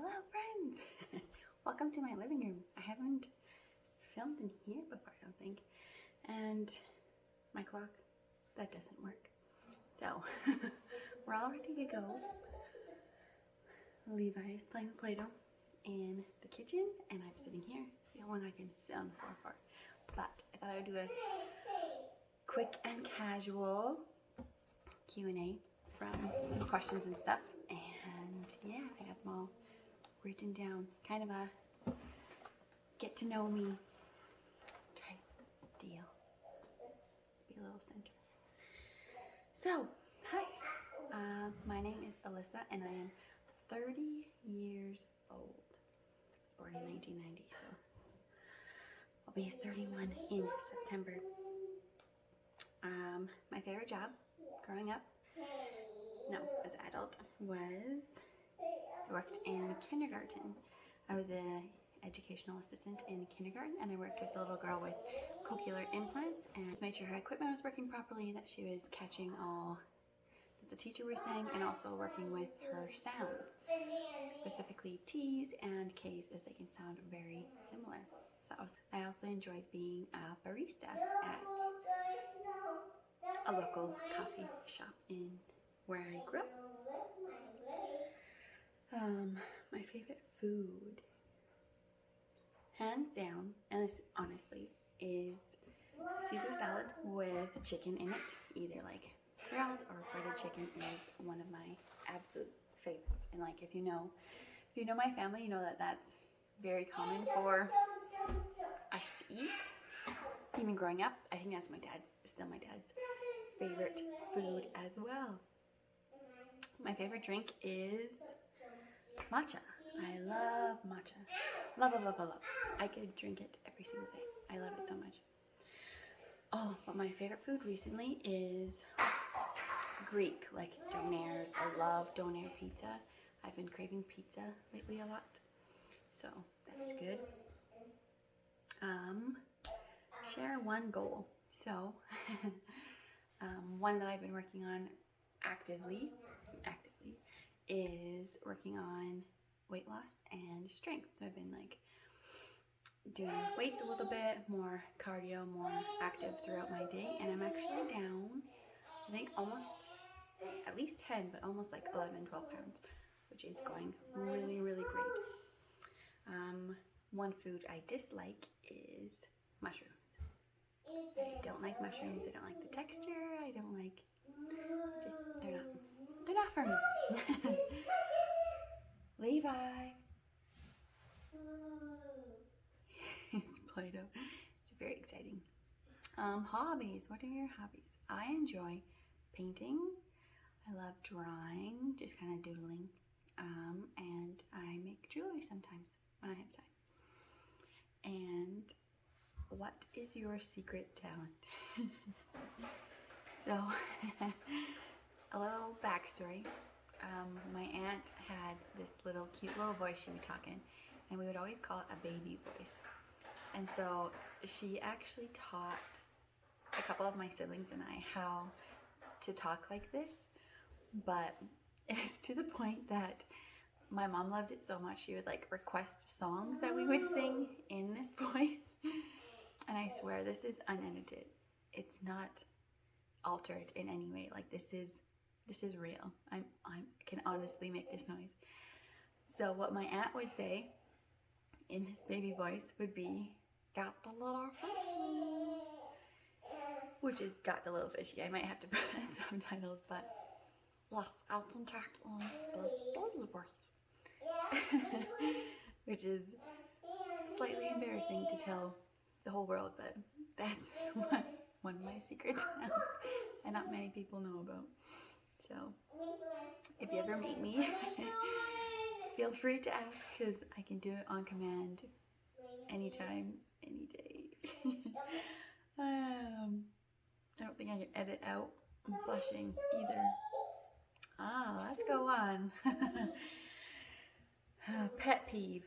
Hello friends! Welcome to my living room. I haven't filmed in here before, I don't think. And my clock, that doesn't work. So, we're all ready to go. Levi is playing with Play-Doh in the kitchen, and I'm sitting here. See how long I can sit on the floor for. But I thought I would do a quick and casual Q&A from some questions and stuff. And yeah, I got them all written down. Kind of a get to know me type deal. Be a little center. So, hi. My name is Alyssa and I am 30 years old. I was born in 1990, so I'll be 31 in September. My favorite job growing up, no, as an adult, was I worked in kindergarten. I was an educational assistant in kindergarten, and I worked with a little girl with cochlear implants and just made sure her equipment was working properly, that she was catching all that the teacher was saying, and also working with her sounds, specifically T's and K's, as they can sound very similar. So I also enjoyed being a barista at a local coffee shop in where I grew up. My favorite food, hands down, and this honestly, is Caesar salad with chicken in it. Either like grilled or breaded chicken is one of my absolute favorites. And like if you know my family, you know that that's very common for us to eat. Even growing up, I think that's still my dad's favorite food as well. My favorite drink is matcha. I love matcha. Love, love, love, love. I could drink it every single day. I love it so much. Oh, but my favorite food recently is Greek, like donairs. I love donair pizza. I've been craving pizza lately a lot, so that's good. Share one goal. So, one that I've been working on actively is working on weight loss and strength. So I've been like doing weights a little bit, more cardio, more active throughout my day, and I'm actually down, I think almost at least 10, but almost like 11, 12 pounds, which is going really, really great. One food I dislike is mushrooms. I don't like mushrooms. I don't like the texture. I don't like, they're not for me. Levi. It's Play-Doh. It's very exciting. Hobbies. What are your hobbies? I enjoy painting. I love drawing, just kind of doodling. And I make jewelry sometimes when I have time. And what is your secret talent? So, a little backstory. My aunt had this little cute little voice she would talk in, and we would always call it a baby voice. And so she actually taught a couple of my siblings and I how to talk like this, but it's to the point that my mom loved it so much she would like request songs that we would sing in this voice. And I swear this is unedited. It's not altered in any way. Like this is real. I can honestly make this noise. So what my aunt would say in this baby voice would be, "Got the little fishy," which is "got the little fishy." I might have to put subtitles, but yes, I'll talk in this baby voice, which is slightly embarrassing to tell the whole world, but that's one of my secret talents and not many people know about. So if you ever meet me, feel free to ask, because I can do it on command anytime, any day. I don't think I can edit out blushing either. Let's go on. Pet peeve.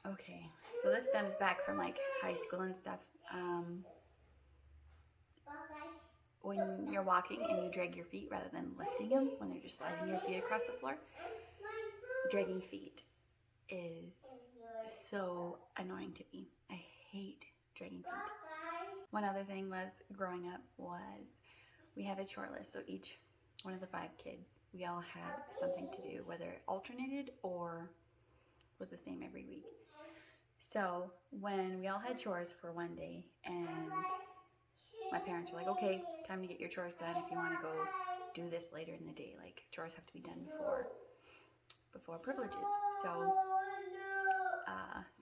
Okay, so this stems back from like high school and stuff. When you're walking and you drag your feet rather than lifting them, when they're just sliding your feet across the floor, dragging feet is so annoying to me. I hate dragging feet. One other thing was growing up was we had a chore list. So each one of the 5 kids, we all had something to do, whether it alternated or was the same every week. So when we all had chores for one day and my parents were like, okay, time to get your chores done if you want to go do this later in the day. Like chores have to be done before privileges. So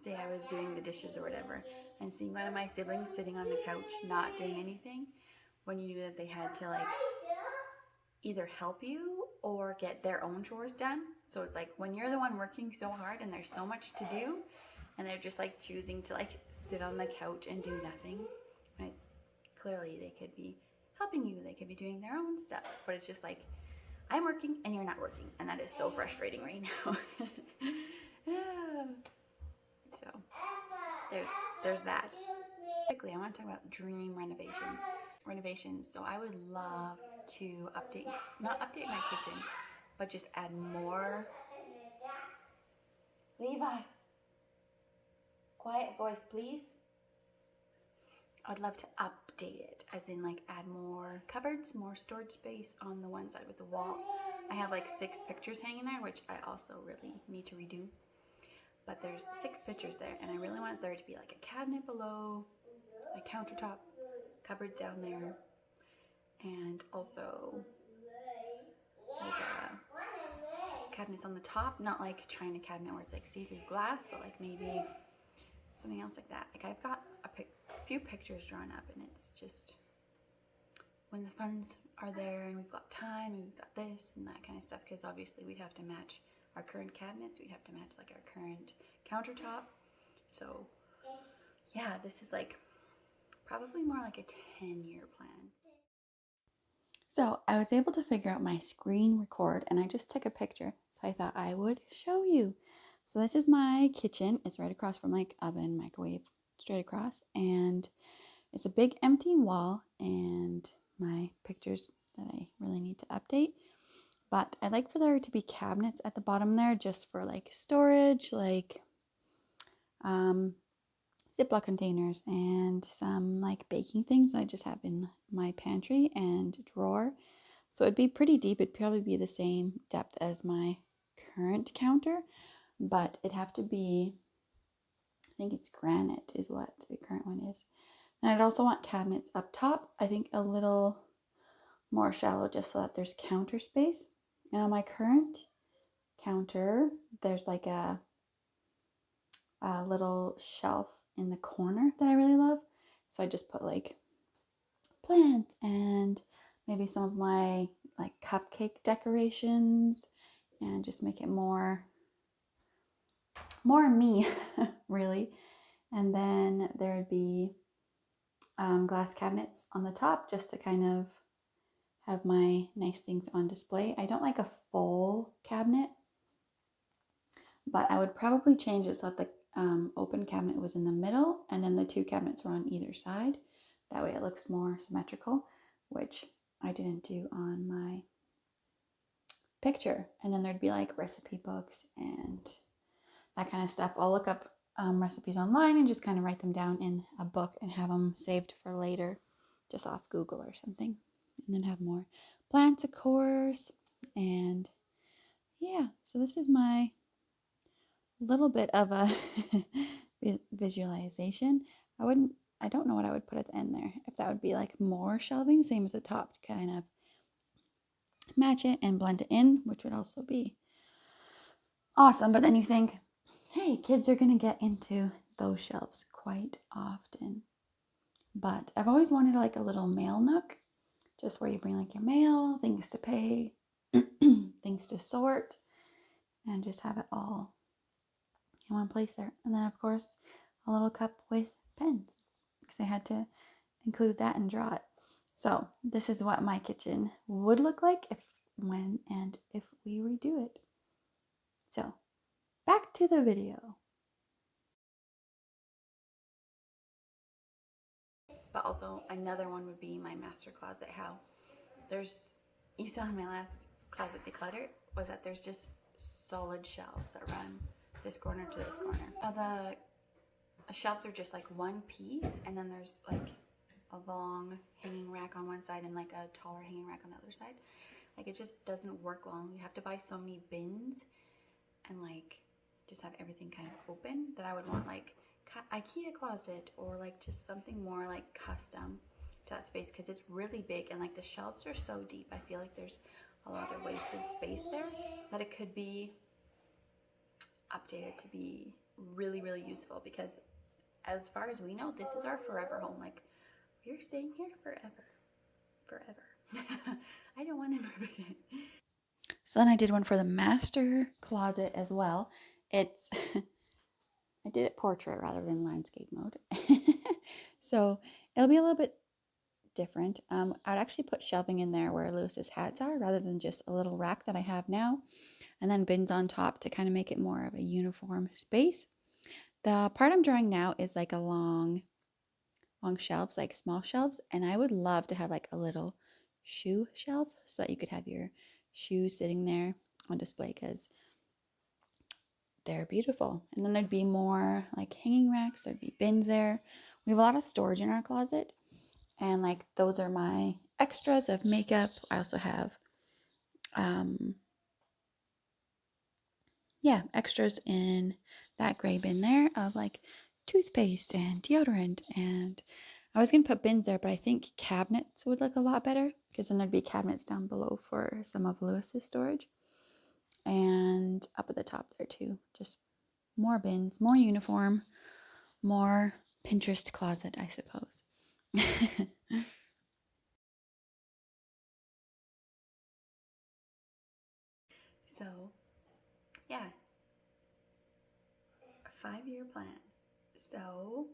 say I was doing the dishes or whatever and seeing one of my siblings sitting on the couch not doing anything, when you knew that they had to like either help you or get their own chores done. So it's like when you're the one working so hard and there's so much to do and they're just like choosing to like sit on the couch and do nothing. And it's clearly they could be helping you, they could be doing their own stuff, but it's just like I'm working and you're not working, and that is so frustrating right now. So there's that. Quickly, I want to talk about dream renovations. So I would love to not update my kitchen, but just add more. Levi, quiet voice, please. I would love to update it, as in like add more cupboards, more storage space on the one side with the wall. I have like 6 pictures hanging there, which I also really need to redo. But there's 6 pictures there, and I really want there to be like a cabinet below, a countertop, cupboard down there, and also like cabinets on the top, not like China cabinet where it's like see-through glass, but like maybe something else like that. Like I've got a few pictures drawn up, and it's just when the funds are there and we've got time and we've got this and that kind of stuff, because obviously we'd have to match our current cabinets, we'd have to match like our current countertop. So yeah, this is like probably more like a 10-year plan. So I was able to figure out my screen record, and I just took a picture. So I thought I would show you. So this is my kitchen. It's right across from like oven, microwave, straight across. And it's a big empty wall and my pictures that I really need to update. But I'd like for there to be cabinets at the bottom there just for like storage, like Ziploc containers and some like baking things that I just have in my pantry and drawer. So it'd be pretty deep. It'd probably be the same depth as my current counter, but it'd have to be, I think it's granite is what the current one is. And I'd also want cabinets up top, I think a little more shallow, just so that there's counter space. And on my current counter, there's like a little shelf in the corner that I really love. So I just put like plants and maybe some of my like cupcake decorations and just make it more me, really. And then there'd be glass cabinets on the top just to kind of have my nice things on display. I don't like a full cabinet, but I would probably change it so that the open cabinet was in the middle and then the 2 cabinets were on either side. That way it looks more symmetrical, which I didn't do on my picture. And then there'd be like recipe books and that kind of stuff. I'll look up recipes online and just kind of write them down in a book and have them saved for later, just off Google or something. And then have more plants, of course. And yeah, so this is my little bit of a visualization. I don't know what I would put at the end there. If that would be like more shelving, same as the top, to kind of match it and blend it in, which would also be awesome. But then you think, hey, kids are going to get into those shelves quite often. But I've always wanted like a little mail nook, just where you bring like your mail, things to pay, things to sort, and just have it all in one place there. And then of course a little cup with pens, because I had to include that and draw it. So this is what my kitchen would look like if we redo it. So back to the video. But also another one would be my master closet. How you saw in my last closet declutter was that there's just solid shelves that run this corner to this corner. Now the shelves are just like one piece, and then there's like a long hanging rack on one side and like a taller hanging rack on the other side. Like it just doesn't work well. You have to buy so many bins and like just have everything kind of open that I would want like IKEA closet or like just something more like custom to that space, because it's really big and like the shelves are so deep. I feel like there's a lot of wasted space there that it could be updated to be really, really useful, because as far as we know, this is our forever home. Like we're staying here forever. I don't want to move again. So then I did one for the master closet as well. It's I did it portrait rather than landscape mode. So it'll be a little bit different. I'd actually put shelving in there where Lewis's hats are rather than just a little rack that I have now, and then bins on top to kind of make it more of a uniform space. The part I'm drawing now is like a long shelves, like small shelves, and I would love to have like a little shoe shelf so that you could have your shoes sitting there on display, because they're beautiful. And then there'd be more like hanging racks, there'd be bins there. We have a lot of storage in our closet, and like those are my extras of makeup. I also have extras in that gray bin there of like toothpaste and deodorant. And I was gonna put bins there, but I think cabinets would look a lot better, because then there'd be cabinets down below for some of Lewis's storage, and up at the top there too. Just more bins, more uniform, more Pinterest closet, I suppose. So, yeah, a 5-year plan. So,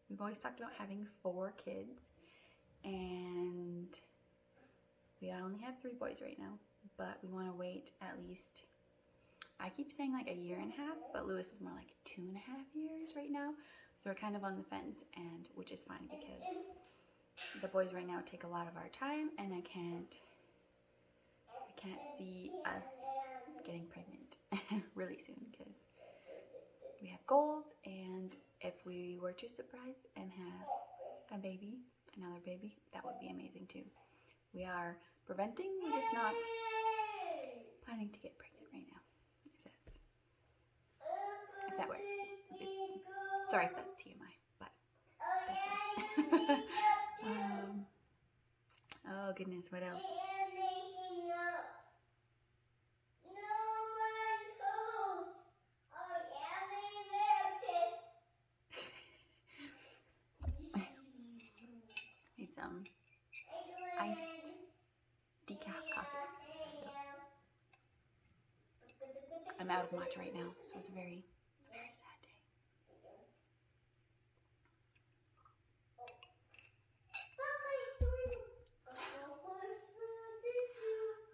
we've always talked about having 4 kids, and we only have 3 boys right now, but we want to wait at least, I keep saying like a year and a half, but Lewis is more like 2.5 years right now. So we're kind of on the fence, and which is fine because the boys right now take a lot of our time, and I can't see us getting pregnant really soon, because we have goals, and if we were to surprise and have a baby, another baby, that would be amazing too. We are preventing, we're just not planning to get pregnant right now, if that works. Sorry if that's TMI, but that's it. Oh goodness, what else? Made some iced decaf coffee. So I'm out of matcha right now, so it's a very, very sad day.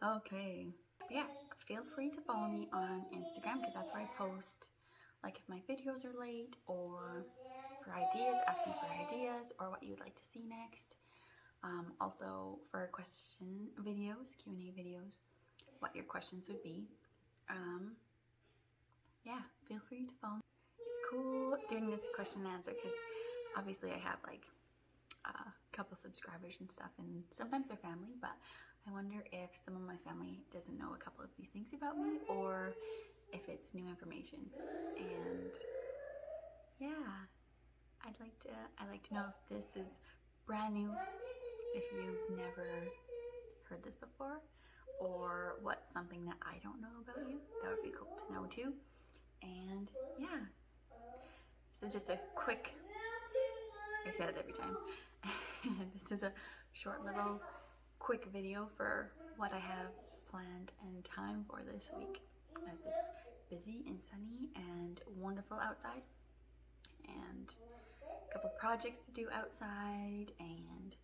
Okay. But yes, feel free to follow me on Instagram, because that's where I post like if my videos are late, or for ideas, asking for ideas, or what you would like to see next. Also for question videos, Q&A videos, what your questions would be. Yeah, feel free to follow me. It's cool doing this question and answer, because obviously I have like a couple subscribers and stuff, and sometimes they're family, but I wonder if some of my family doesn't know a couple of these things about me, or if it's new information. And yeah, I'd like to know if this is brand new, if you've never heard this before, or what's something that I don't know about you. That would be cool to know too. And yeah, this is just a quick, I said it every time. This is a short little quick video for what I have planned and time for this week, as it's busy and sunny and wonderful outside, and a couple projects to do outside, and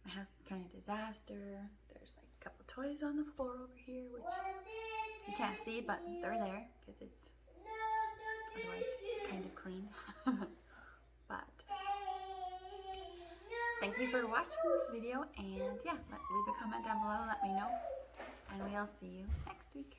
my house is kind of a disaster. There's like a couple toys on the floor over here, which you can't see, but they're there because it's otherwise kind of clean. But thank you for watching this video, and yeah, leave a comment down below, let me know, and we'll see you next week.